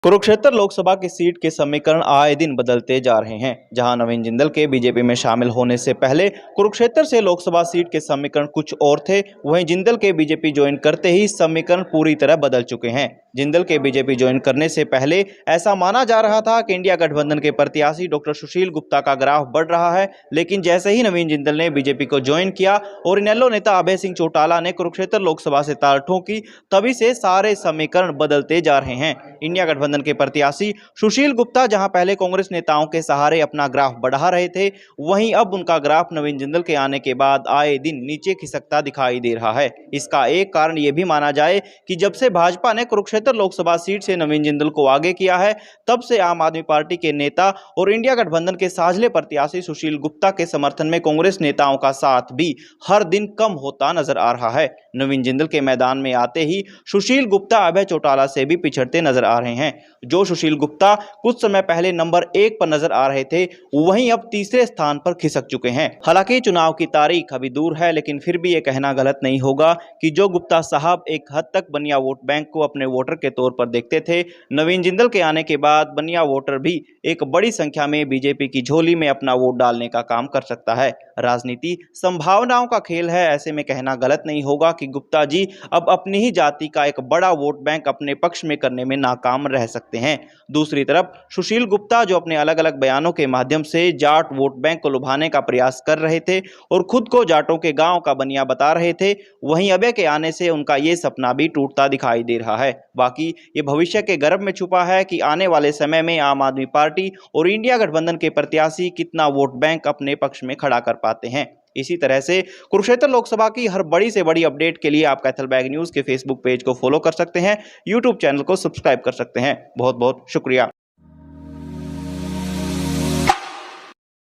कुरुक्षेत्र लोकसभा की सीट के समीकरण आए दिन बदलते जा रहे हैं। जहां नवीन जिंदल के बीजेपी में शामिल होने से पहले कुरुक्षेत्र से लोकसभा सीट के समीकरण कुछ और थे, वहीं जिंदल के बीजेपी ज्वाइन करते ही समीकरण पूरी तरह बदल चुके हैं। जिंदल के बीजेपी ज्वाइन करने से पहले ऐसा माना जा रहा था कि इंडिया गठबंधन के प्रत्याशी डॉक्टर सुशील गुप्ता का ग्राफ बढ़ रहा है, लेकिन जैसे ही नवीन जिंदल ने बीजेपी को ज्वाइन किया और इनेलो नेता अभय सिंह चौटाला ने कुरुक्षेत्र लोकसभा से ताल ठोकी, तभी से सारे समीकरण बदलते जा रहे हैं। इंडिया गठबंधन के प्रत्याशी सुशील गुप्ता जहां पहले कांग्रेस नेताओं के सहारे अपना ग्राफ बढ़ा रहे थे, वहीं अब उनका ग्राफ नवीन जिंदल के आने के बाद आए दिन नीचे खिसकता दिखाई दे रहा है। इसका एक कारण यह भी माना जाए कि जब से भाजपा ने कुरुक्षेत्र लोकसभा सीट से नवीन जिंदल को आगे किया है, तब से आम आदमी पार्टी के नेता और इंडिया गठबंधन के साझले प्रत्याशी सुशील गुप्ता के समर्थन में कांग्रेस नेताओं का साथ भी हर दिन कम होता नजर आ रहा है। नवीन जिंदल के मैदान में आते ही सुशील गुप्ता अभय चौटाला से भी पिछड़ते नजर आ रहे हैं। जो सुशील गुप्ता कुछ समय पहले नंबर 1 पर नजर आ रहे थे, वहीं अब तीसरे स्थान पर खिसक चुके हैं। हालांकि चुनाव की तारीख अभी दूर है, लेकिन फिर भी यह कहना गलत नहीं होगा कि जो गुप्ता साहब एक हद तक बनिया वोट बैंक को अपने वोटर के तौर पर देखते थे, नवीन जिंदल के आने के बाद बनिया वोटर भी एक बड़ी संख्या में बीजेपी की झोली में अपना वोट डालने का काम कर सकता है। राजनीति संभावनाओं का खेल है, ऐसे में कहना गलत नहीं होगा कि गुप्ता जी अब अपनी ही जाति का एक बड़ा वोट बैंक अपने पक्ष में करने में नाकाम रह सकते हैं। दूसरी तरफ सुशील गुप्ता जो अपने अलग अलग बयानों के माध्यम से जाट वोट बैंक को लुभाने का प्रयास कर रहे थे और खुद को जाटों के गांव का बनिया बता रहे थे, वहीं अभय के आने से उनका ये सपना भी टूटता दिखाई दे रहा है। बाकी ये भविष्य के गर्भ में छुपा है कि आने वाले समय में आम आदमी पार्टी और इंडिया गठबंधन के प्रत्याशी कितना वोट बैंक अपने पक्ष में खड़ा कर पाते हैं। इसी तरह से कुरुक्षेत्र लोकसभा की हर बड़ी से बड़ी अपडेट के लिए आप कैथलबैग न्यूज़ के फेसबुक पेज को फॉलो कर सकते हैं, यूट्यूब चैनल को सब्सक्राइब कर सकते हैं। बहुत बहुत शुक्रिया।